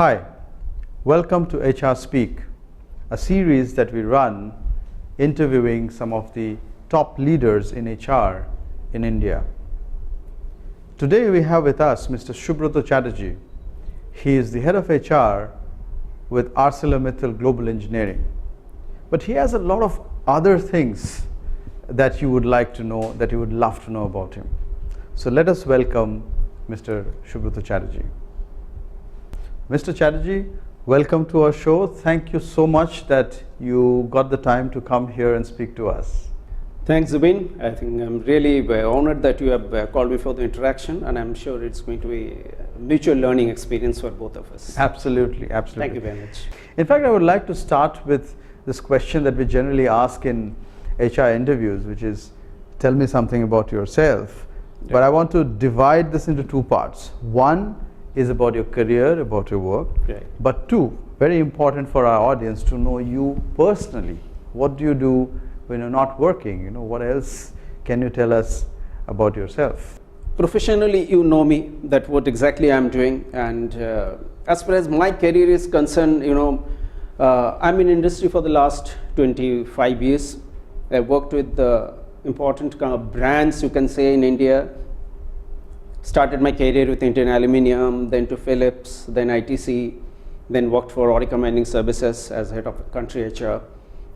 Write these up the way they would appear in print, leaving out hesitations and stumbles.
Hi, welcome to HR Speak, a series that we run interviewing some of the top leaders in HR in India. Today we have with us Mr. Subrata Chatterjee. He is the head of HR with ArcelorMittal Global Engineering. But he has a lot of other things that you would like to know, that you would love to know about him. So let us welcome Mr. Subrata Chatterjee. Mr. Chatterjee, welcome to our show. Thank you so much that you got the time to come here and speak to us. Thanks, Zubin. I think I'm really honored that you have called me for the interaction, and I'm sure it's going to be a mutual learning experience for both of us. Absolutely, absolutely. Thank you very much. In fact, I would like to start with this question that we generally ask in HR interviews, which is, tell me something about yourself. Yeah. But I want to divide this into two parts. One is about your career, about your work. Right. But two, very important for our audience to know you personally. What do you do when you're not working? You know, what else can you tell us about yourself? Professionally, you know me, that what exactly I'm doing. And as far as my career is concerned, I'm in industry for the last 25 years. I worked with important kind of brands, you can say, in India. Started my career with Indian Aluminium, then to Philips, then ITC, then worked for Orica Mining Services as head of country HR.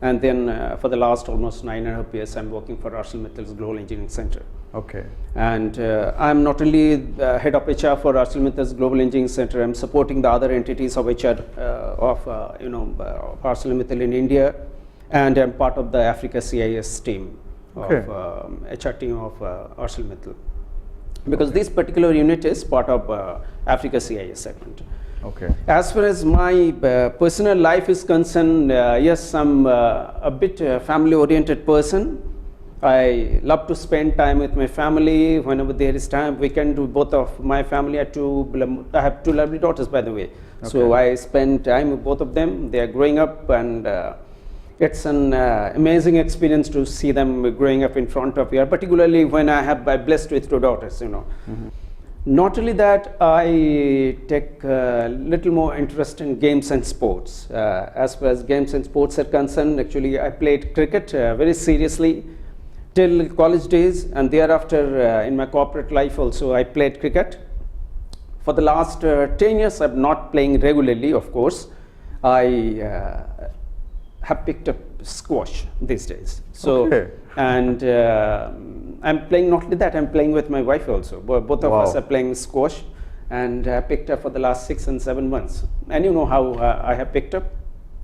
And then for the last almost 9.5 years, I'm working for ArcelorMittal's Global Engineering Center. Okay. And I'm not only the head of HR for ArcelorMittal's Global Engineering Center, I'm supporting the other entities of HR of ArcelorMittal in India, and I'm part of the Africa CIS team, okay, of HR team of ArcelorMittal. Because this particular unit is part of Africa CIS segment. Okay. As far as my personal life is concerned, yes, I'm a bit family-oriented person. I love to spend time with my family whenever there is time. We can do both of my family. I have two lovely daughters, by the way. Okay. So I spend time with both of them. They are growing up, and it's an amazing experience to see them growing up in front of you, particularly when I'm blessed with two daughters, Mm-hmm. Not only that, I take a little more interest in games and sports. As far as games and sports are concerned, actually I played cricket very seriously till college days, and thereafter in my corporate life also I played cricket. For the last 10 years I'm not playing regularly, of course. I have picked up squash these days. So, okay. And I'm playing, not only that, I'm playing with my wife also. Both of us are playing squash, and picked up for the last 6 and 7 months. And you know how I have picked up?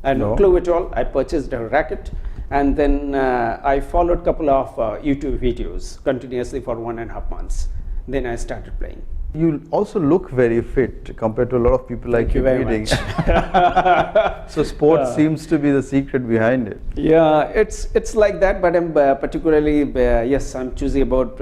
I have no clue at all. I purchased a racket, and then I followed a couple of YouTube videos continuously for 1.5 months. Then I started playing. You also look very fit compared to a lot of people like you reading. So sports seems to be the secret behind it. Yeah, it's like that, but I'm particularly, yes, I'm choosy about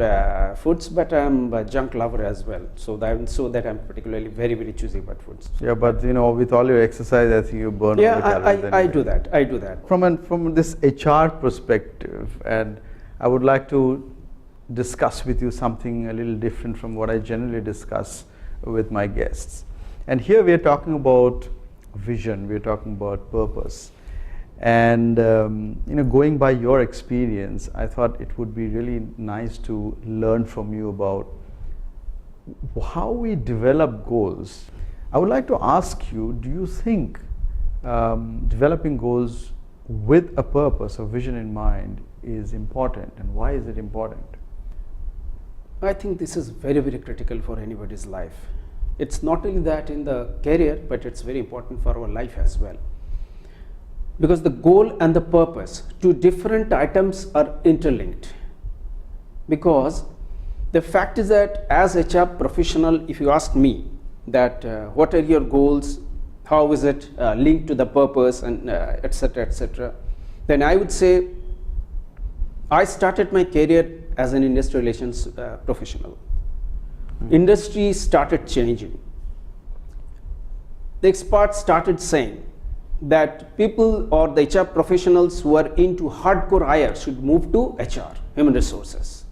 foods, but I'm a junk lover as well. So that I'm particularly very, very choosy about foods. Yeah, but with all your exercise, I think you burn all the calories. I do that. I do that. From this HR perspective, and I would like to discuss with you something a little different from what I generally discuss with my guests. And here we are talking about vision, we are talking about purpose. And going by your experience, I thought it would be really nice to learn from you about how we develop goals. I would like to ask you, do you think developing goals with a purpose, a vision in mind is important, and why is it important? I think this is very, very critical for anybody's life. It's not only that in the career, but it's very important for our life as well. Because the goal and the purpose, two different items, are interlinked. Because the fact is that as a HR professional, if you ask me that what are your goals, how is it linked to the purpose, and etc., then I would say I started my career as an industrial relations professional. Mm-hmm. Industry started changing. The experts started saying that people or the HR professionals who are into hardcore hire should move to HR, human resources.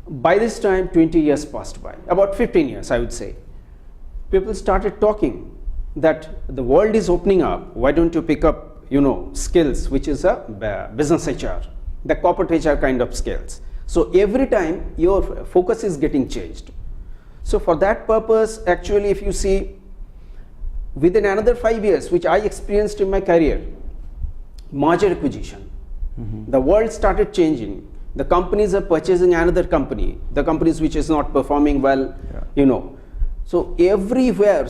By this time, 20 years passed by, about 15 years, I would say. people started talking that the world is opening up. Why don't you pick up, skills, which is a business HR, the corporate HR kind of skills. So every time your focus is getting changed. So for that purpose, actually, if you see, within another 5 years, which I experienced in my career, merger acquisition, the world started changing. The companies are purchasing another company, the companies which is not performing well, So everywhere,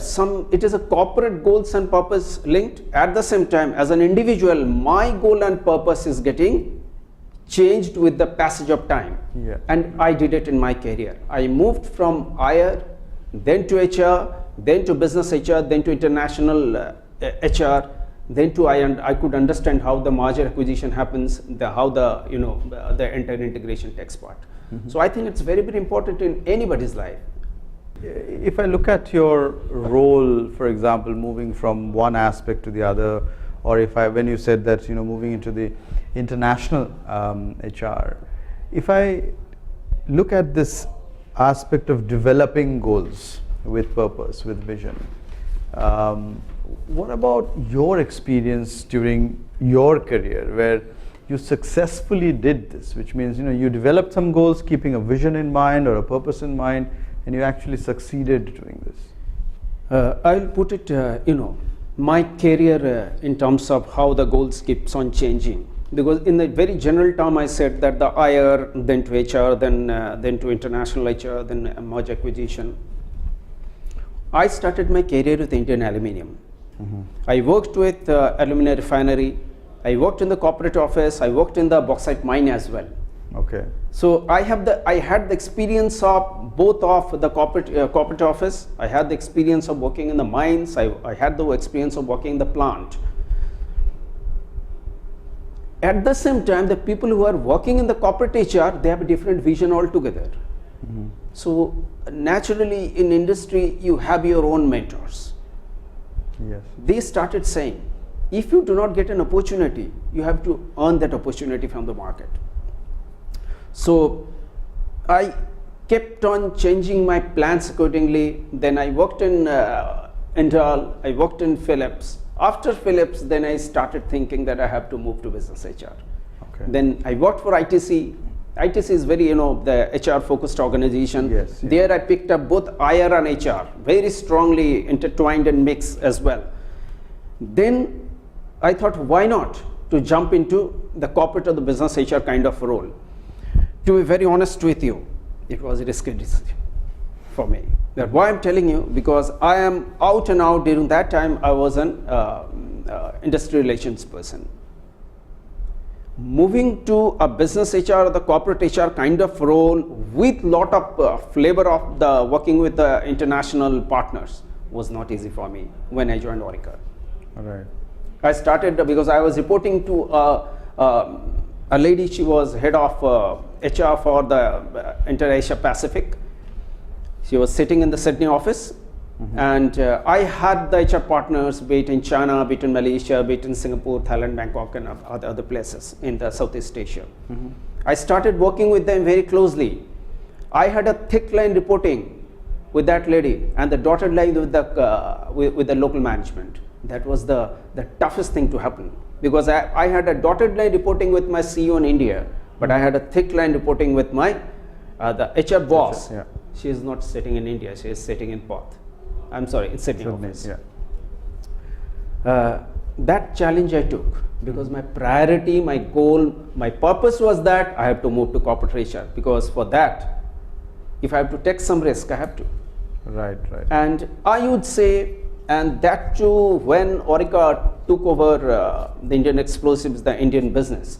it is a corporate goals and purpose linked. At the same time, as an individual, my goal and purpose is getting changed with the passage of time. And I did it in my career. I moved from IR, then to HR, then to business HR, then to international HR, then to I could understand how the merger acquisition happens, how the entire integration takes part. So I think it's very, very important in anybody's life. If I look at your role, for example, moving from one aspect to the other, or when you said that moving into the international HR, if I look at this aspect of developing goals with purpose, with vision, what about your experience during your career where you successfully did this, which means you developed some goals keeping a vision in mind or a purpose in mind, and you actually succeeded doing this? I'll put it, my career in terms of how the goals keeps on changing. Because in the very general term, I said that the IR, then to HR, then to international HR, then merger acquisition. I started my career with Indian Aluminium. I worked with alumina refinery. I worked in the corporate office. I worked in the bauxite mine as well. Okay. So I had the experience of both of the corporate office. I had the experience of working in the mines. I had the experience of working in the plant. At the same time, the people who are working in the corporate HR, they have a different vision altogether. So naturally, in industry, you have your own mentors. Yes. They started saying, if you do not get an opportunity, you have to earn that opportunity from the market. So I kept on changing my plans accordingly. Then I worked in Intel, I worked in Philips. After Philips, then I started thinking that I have to move to business HR. Okay. Then I worked for ITC. ITC is very, the HR focused organization. Yes, yes. There I picked up both IR and HR, very strongly intertwined and mixed as well. Then I thought, why not to jump into the corporate or the business HR kind of role? To be very honest with you, it was a risky decision for me. That why I'm telling you, because I am out and out. During that time, I was an industry relations person. Moving to a business HR or the corporate HR kind of role with lot of flavor of the working with the international partners was not easy for me when I joined Orica. All right. I started because I was reporting to a lady. She was head of HR for the entire Asia Pacific. She was sitting in the Sydney office, and I had the HR partners, be it in China, be it in Malaysia, be it in Singapore, Thailand, Bangkok, and other places in the Southeast Asia. I started working with them very closely. I had a thick line reporting with that lady and the dotted line with the local management. That was the toughest thing to happen, because I had a dotted line reporting with my CEO in India, but I had a thick line reporting with my the HR boss. Yeah. She is not sitting in India, she is sitting in Perth. I'm sorry, in Sydney office. Yeah. That challenge I took, because my priority, my goal, my purpose was that I have to move to corporate HR, because for that, if I have to take some risk, I have to. Right, right. And I would say, and that too, when Orica took over the Indian Explosives, the Indian business,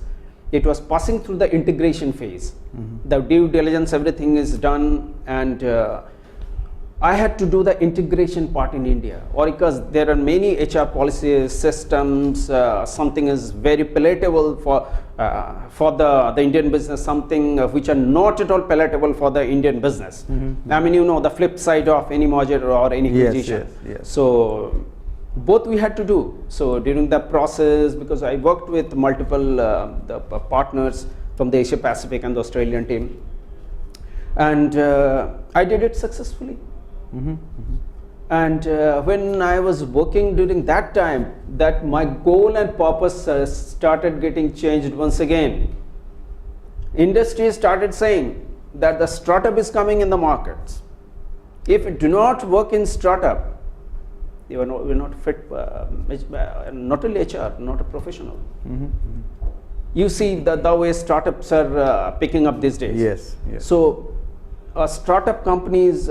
it was passing through the integration phase. The due diligence, everything is done, and I had to do the integration part in India. Orica's, there are many HR policies, systems, something is very palatable for the Indian business, something which are not at all palatable for the Indian business. I mean, the flip side of any merger or any acquisition. Yes. So both we had to do. So during the process, because I worked with multiple the partners from the Asia Pacific and the Australian team, and I did it successfully. And when I was working during that time, that my goal and purpose started getting changed once again. Industry started saying that the startup is coming in the markets. If you do not work in startup, you are not fit, not only HR, not a professional. You see the way startups are picking up these days. Yes, yes. So, startup companies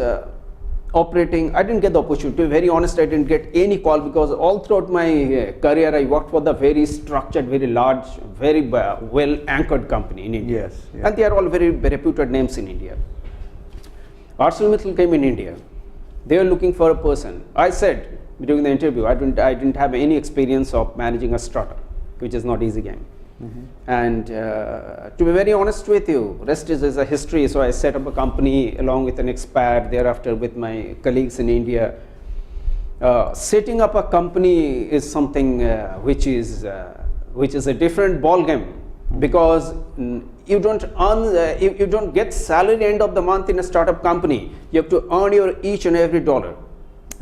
operating, I didn't get the opportunity. To be very honest, I didn't get any call because all throughout my career, I worked for the very structured, very large, very well anchored company in India. Yes, yes. And they are all very reputed names in India. ArcelorMittal came in India. They were looking for a person. I said during the interview, I didn't have any experience of managing a startup, which is not easy game. And to be very honest with you, rest is a history. So I set up a company along with an expat, thereafter with my colleagues in India. Setting up a company is something which is a different ball game, because you don't earn, you don't get salary end of the month in a startup company. You have to earn your each and every dollar.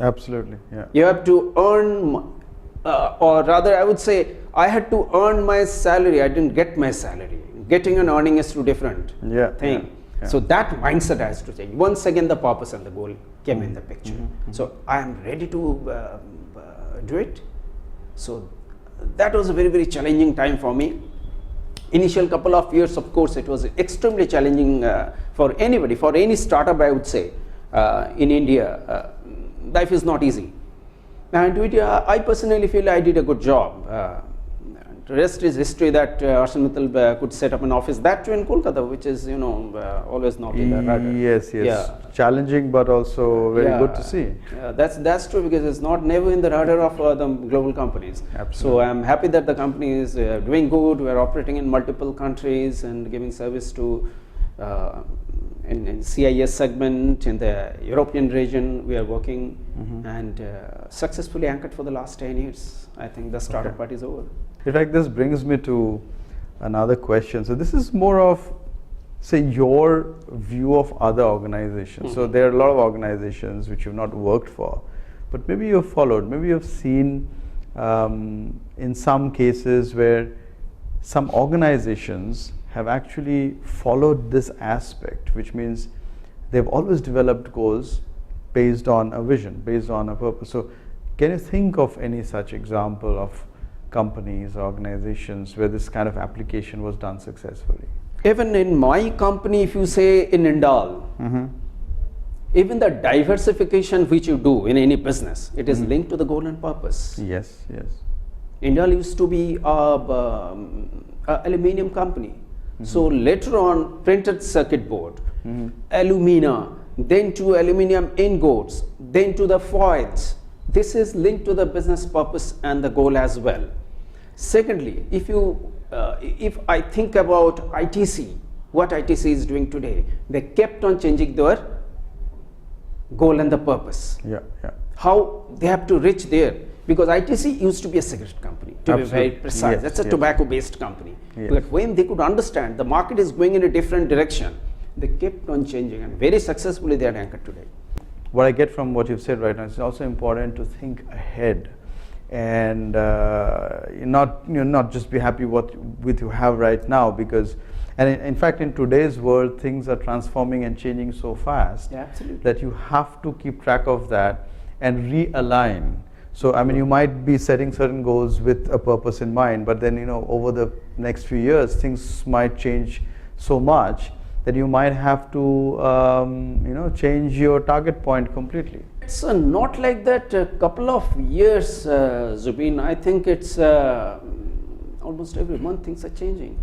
Absolutely, yeah. You have to earn, or rather I would say, I had to earn my salary. I didn't get my salary. Getting and earning is two different thing. Yeah. So that mindset has to change. Once again, the purpose and the goal came in the picture. So I am ready to do it. So that was a very, very challenging time for me. Initial couple of years, of course, it was extremely challenging for anybody, for any startup, I would say, in India. Life is not easy. And I personally feel I did a good job. The rest is history that ArcelorMittal could set up an office, that too in Kolkata, which is, always not in the radar. Yes, yes. Yeah. Challenging, but also very good to see. Yeah, that's true, because it's never in the radar of the global companies. Absolutely. So I'm happy that the company is doing good. We're operating in multiple countries and giving service to in CIS segment, in the European region we are working, and successfully anchored for the last 10 years. I think the startup part is over. In fact, this brings me to another question. So this is more of, say, your view of other organizations. So there are a lot of organizations which you've not worked for, but maybe you've followed, maybe you've seen in some cases where some organizations have actually followed this aspect, which means they've always developed goals based on a vision, based on a purpose. So can you think of any such example of companies or organizations where this kind of application was done successfully? Even in my company, if you say in Indal, even the diversification which you do in any business, it is linked to the goal and purpose. Yes, yes. Indal used to be a aluminium company. So later on, printed circuit board, alumina, then to aluminium ingots, then to the foils. This is linked to the business purpose and the goal as well. Secondly, if I think about ITC, what ITC is doing today, they kept on changing their goal and the purpose. Yeah, yeah. How they have to reach there, because ITC used to be a cigarette company, to be very precise. Yes, that's a tobacco-based company. Yes. But when they could understand the market is going in a different direction, they kept on changing, and very successfully they are anchored today. What I get from what you've said right now, it's also important to think ahead and not just be happy with you have right now, because in fact in today's world things are transforming and changing so fast that you have to keep track of that and realign. So I mean, you might be setting certain goals with a purpose in mind, but then over the next few years things might change so much that you might have to change your target point completely. It's not like that. A couple of years, Zubin. I think it's almost every month things are changing.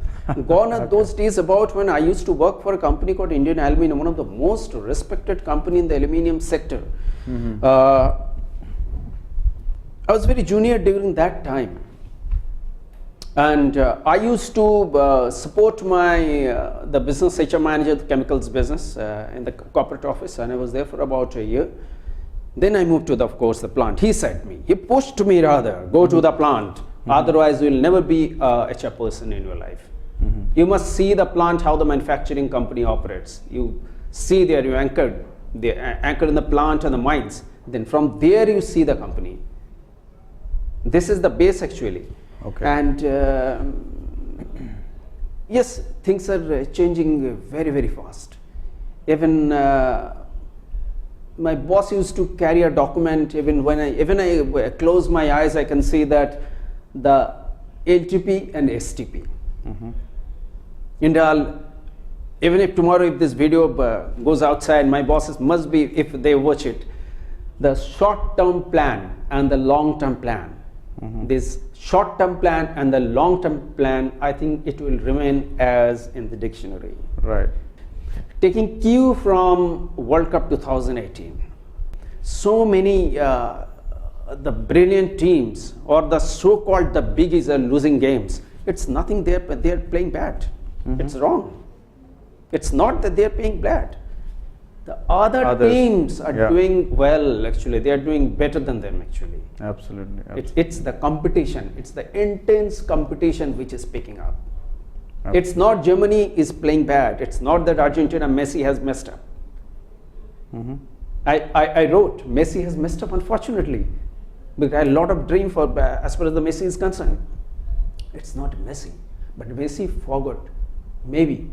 Gone are those days about when I used to work for a company called Indian Aluminium, one of the most respected company in the aluminium sector. I was very junior during that time, and I used to support the business HR manager, the chemicals business in the corporate office, and I was there for about a year. Then I moved to of course the plant. He pushed me rather, go to the plant, otherwise you will never be a HR person in your life. You must see the plant, how the manufacturing company operates. You see there, you anchored in the plant and the mines. Then from there you see the company. This is the base actually. Okay. And yes, things are changing very, very fast. Even my boss used to carry a document. Even when I close my eyes, I can see that the LTP and STP. And even if tomorrow, if this video goes outside, my bosses must be, if they watch it, the short-term plan and the long-term plan. This short-term plan and the long-term plan, I think it will remain as in the dictionary. Right. Taking cue from World Cup 2018, so many the brilliant teams or the so-called the biggies are losing games. It's nothing there, but they're playing bad. It's wrong. It's not that they're playing bad. The other teams are doing well, actually. They are doing better than them, actually. Absolutely. It's the competition. It's the intense competition which is picking up. It's not Germany is playing bad. It's not that Argentina, Messi has messed up. I wrote, Messi has messed up, unfortunately. Because I had a lot of dream for, as far as the Messi is concerned. It's not Messi. But Messi forgot. Maybe.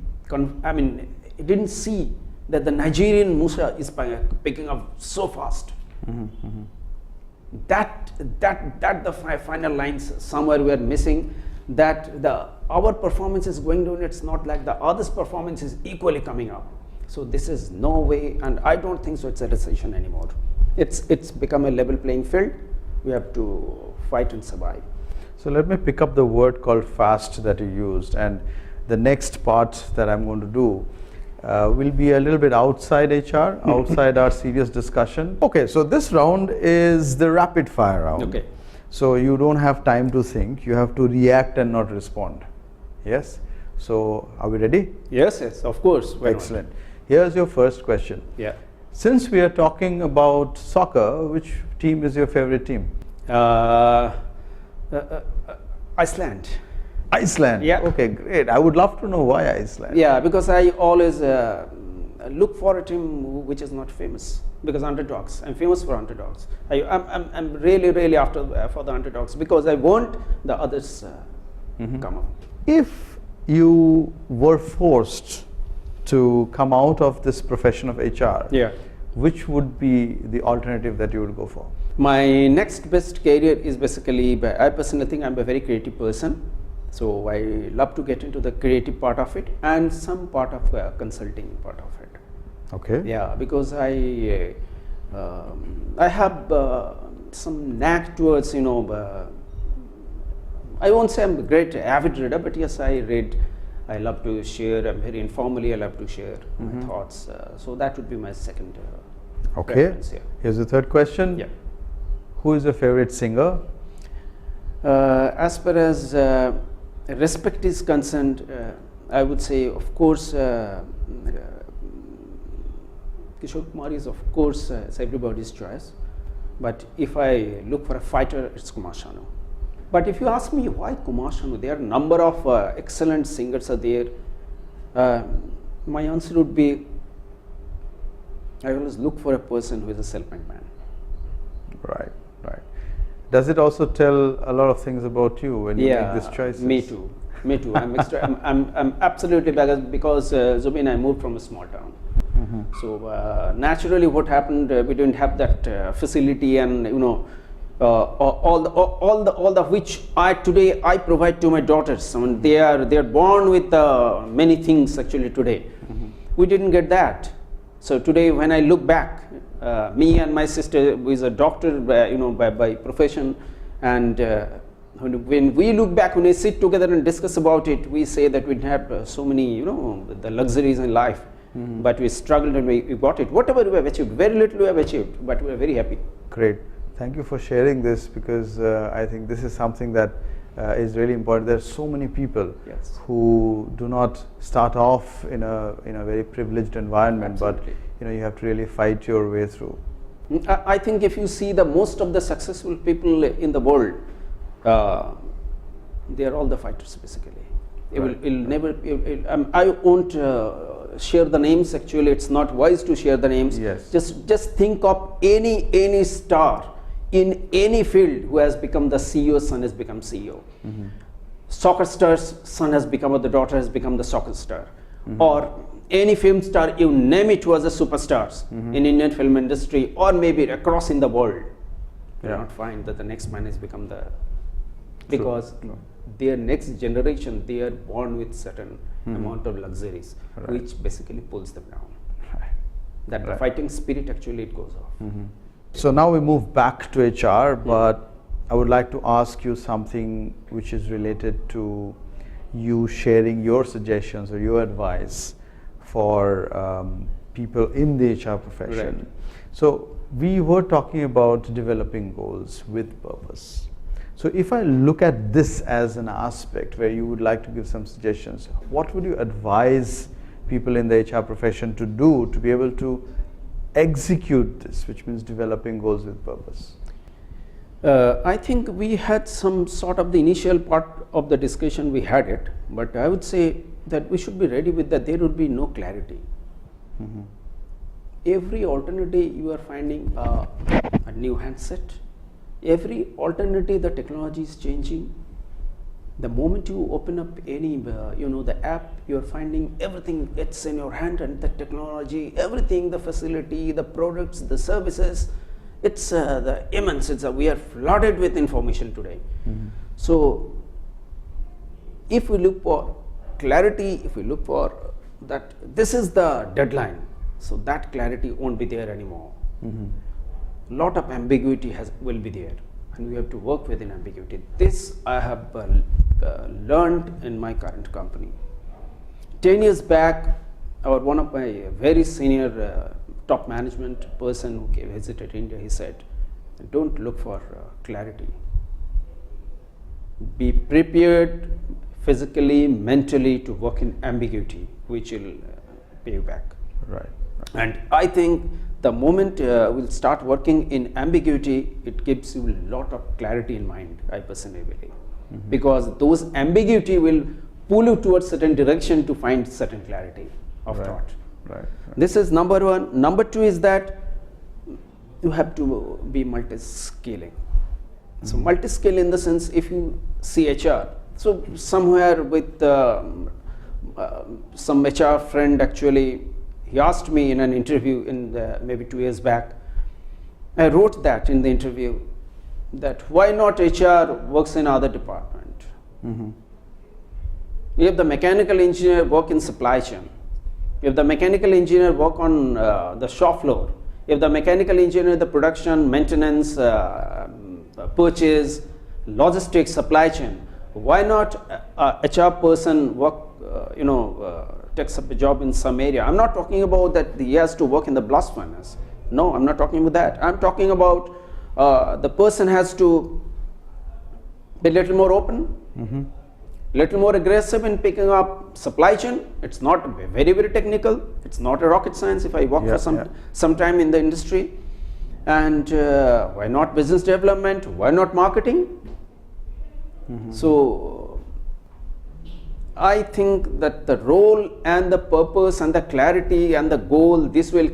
I mean, he didn't see that the Nigerian Musa is picking up so fast. That the final lines somewhere we are missing, that our performance is going down. It's not like the others' performance is equally coming up. So this is no way, and I don't think so it's a recession anymore. It's become a level playing field. We have to fight and survive. So let me pick up the word called fast that you used, and the next part that I'm going to do will be a little bit outside HR, outside our serious discussion. Okay, so this round is the rapid fire round. Okay. So you don't have time to think, you have to react and not respond. Yes? So are we ready? Yes, of course. Excellent. Here's your first question. Yeah. Since we are talking about soccer, which team is your favorite team? Iceland. Iceland? Yeah. Okay, great. I would love to know why Iceland. Yeah, because I always look for a team which is not famous. Because underdogs, I'm famous for underdogs. I'm really after for the underdogs, because I want the others come up. If you were forced to come out of this profession of HR, which would be the alternative that you would go for? My next best career is basically, I personally think I'm a very creative person. So I love to get into the creative part of it and some part of consulting part of it. Okay. Yeah, because I have some knack towards, I won't say I'm a great avid reader, but yes, I read. I love to share. I'm very informally. I love to share my thoughts. So that would be my second. Okay. Here's the third question. Yeah. Who is your favorite singer? As far as respect is concerned, I would say, of course, Kishore Kumar is, of course, it's everybody's choice. But if I look for a fighter, it's Kumar Sanu. But if you ask me why Kumar Sanu, there are a number of excellent singers are there. My answer would be, I always look for a person who is a self-made man. Right. Does it also tell a lot of things about you when you make these choices? Me too. I'm absolutely, because Zubin, I moved from a small town. So naturally, what happened? We didn't have that facility, and all the which today I provide to my daughters. I mean, they are born with many things actually today. We didn't get that. So today, when I look back, me and my sister, who is a doctor, by profession, and when we look back, when we sit together and discuss about it, we say that we have so many, the luxuries in life, but we struggled and we got it. Whatever we have achieved, very little we have achieved, but we are very happy. Great. Thank you for sharing this, because I think this is something that is really important. There are so many people who do not start off in a very privileged environment, Absolutely. but you have to really fight your way through. I think if you see the most of the successful people in the world, they are all the fighters basically. I won't share the names. Actually, it's not wise to share the names. Yes. Just think of any star in any field who has become the CEO, son has become CEO. Soccer star's son has become, or the daughter has become the soccer star. Or any film star, you name it, was a superstars in Indian film industry, or maybe across in the world. You will not find that the next man has become the, because their next generation, they are born with certain amount of luxuries, which basically pulls them down. That the fighting spirit, actually, it goes off. So now we move back to HR, but I would like to ask you something which is related to you sharing your suggestions or your advice for people in the HR profession. Right. So we were talking about developing goals with purpose. So if I look at this as an aspect where you would like to give some suggestions, what would you advise people in the HR profession to do to be able to execute this, which means developing goals with purpose? I think we had some sort of the initial part of the discussion, we had it, but I would say that we should be ready with that there would be no clarity. Every alternative you are finding a new handset, every alternative the technology is changing. The moment you open up any, the app, you are finding everything, it's in your hand, and the technology, everything, the facility, the products, the services, it's the immense, we are flooded with information today. So if we look for clarity, if we look for that this is the deadline, so that clarity won't be there anymore. Lot of ambiguity will be there, and we have to work within ambiguity. This I have learned in my current company. 10 years back, one of my very senior top management person who visited India, he said, don't look for clarity. Be prepared physically, mentally to work in ambiguity, which will pay you back. Right. And I think the moment we'll start working in ambiguity, it gives you a lot of clarity in mind, I personally believe. Because those ambiguity will pull you towards certain direction to find certain clarity of thought. Right. This is number one. Number two is that you have to be multi-skilling. So multi-skill in the sense, if you see HR, so somewhere with some HR friend, actually, he asked me in an interview in maybe 2 years back. I wrote that in the interview, that why not HR works in other department. If the mechanical engineer work in supply chain, if the mechanical engineer work on the shop floor, if the mechanical engineer the production, maintenance, purchase, logistics, supply chain, why not a HR person work, takes up a job in some area? I'm not talking about that he has to work in the blast furnace. No, I'm not talking about that. I'm talking about the person has to be a little more open, little more aggressive in picking up supply chain. It's not very, very technical. It's not a rocket science if I work for some time in the industry. And why not business development? Why not marketing? So I think that the role and the purpose and the clarity and the goal, this will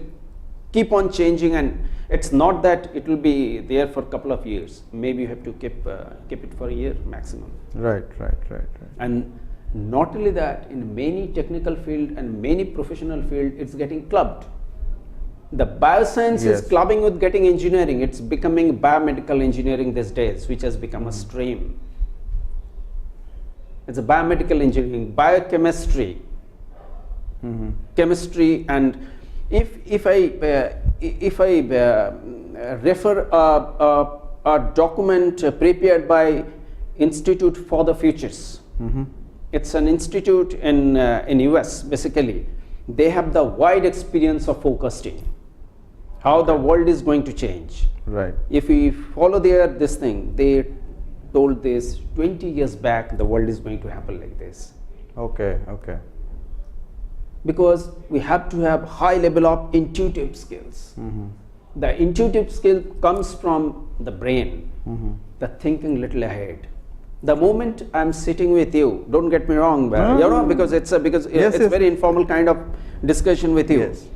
keep on changing, and it's not that it will be there for a couple of years. Maybe you have to keep it for a year maximum. Right. And not only that, in many technical field and many professional field, it's getting clubbed. The bioscience is clubbing with getting engineering. It's becoming biomedical engineering these days, which has become a stream. It's a biomedical engineering, biochemistry, chemistry, and if I refer a document prepared by Institute for the Futures, it's an institute in US. Basically, they have the wide experience of forecasting how the world is going to change. Right. If we follow this thing, they told this 20 years back, the world is going to happen like this. Okay. Because we have to have high level of intuitive skills. The intuitive skill comes from the brain, the thinking little ahead. The moment I'm sitting with you, don't get me wrong, because it's Yes. very informal kind of discussion with you. Yes.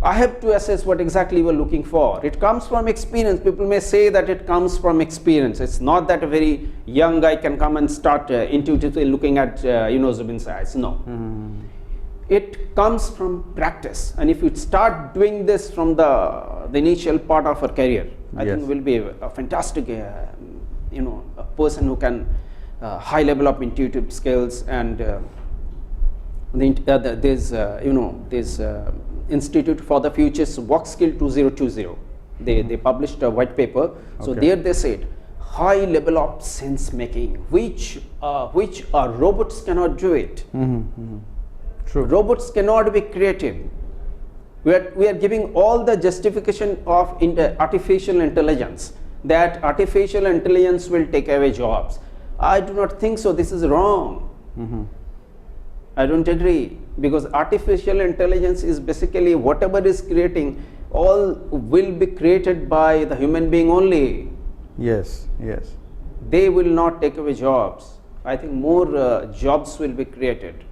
I have to assess what exactly you are looking for. It comes from experience. People may say that it comes from experience. It's not that a very young guy can come and start intuitively looking at Zubin's eyes. No. It comes from practice, and if you start doing this from the initial part of our career, I think will be a fantastic a person who can high level of intuitive skills. And there's Institute for the Future's Work Skill 2020. They published a white paper. So there they said high level of sense making, which robots cannot do it. True. Robots cannot be creative. We are giving all the justification of artificial intelligence, that artificial intelligence will take away jobs. I do not think so. This is wrong. I don't agree, because artificial intelligence is basically whatever is creating, all will be created by the human being only. Yes, yes. They will not take away jobs. I think more jobs will be created.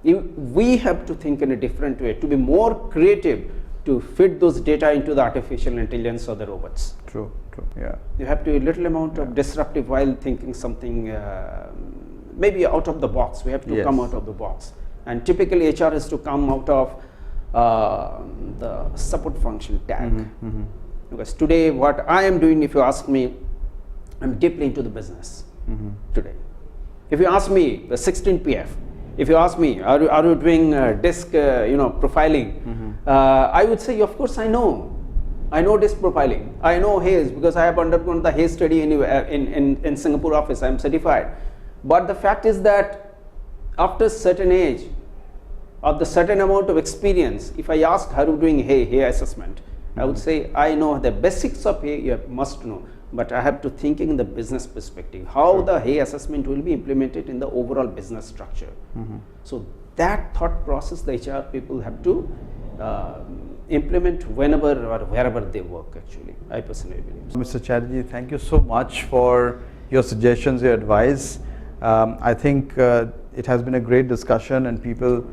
We have to think in a different way, to be more creative, to fit those data into the artificial intelligence or the robots. True, true, yeah. You have to do a little amount of disruptive while thinking something maybe out of the box. We have to come out of the box. And typically HR has to come out of the support function tag. Because today what I am doing, if you ask me, I'm deeply into the business today. If you ask me, the 16 PF, if you ask me, are you doing disk profiling? I would say, of course I know. I know disk profiling. I know haze, because I have undergone the haze study in Singapore office. I am certified. But the fact is that after a certain age, of the certain amount of experience, if I ask, how are you doing hay assessment? I would say, I know the basics of hay, you must know. But I have to think in the business perspective, how the hay assessment will be implemented in the overall business structure. So that thought process, the HR people have to implement whenever or wherever they work, actually. I personally believe. Mr. Chatterjee, thank you so much for your suggestions, your advice. I think it has been a great discussion, and people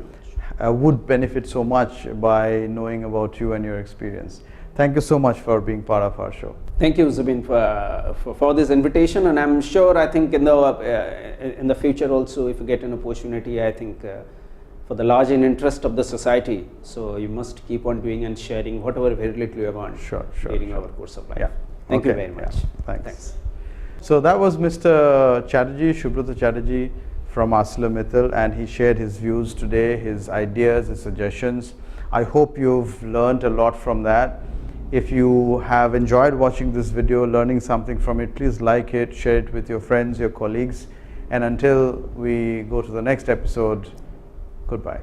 would benefit so much by knowing about you and your experience. Thank you so much for being part of our show. Thank you, Zubin, for this invitation, and I'm sure, I think in the future also, if you get an opportunity, I think for the large interest of the society, so you must keep on doing and sharing whatever very little you have learned during our course of life. Thank you very much. Thanks. So that was Mr. Chatterjee, Subrata Chatterjee from ArcelorMittal, and he shared his views today, his ideas, his suggestions. I hope you've learned a lot from that. If you have enjoyed watching this video, learning something from it, please like it, share it with your friends, your colleagues, and until we go to the next episode, goodbye.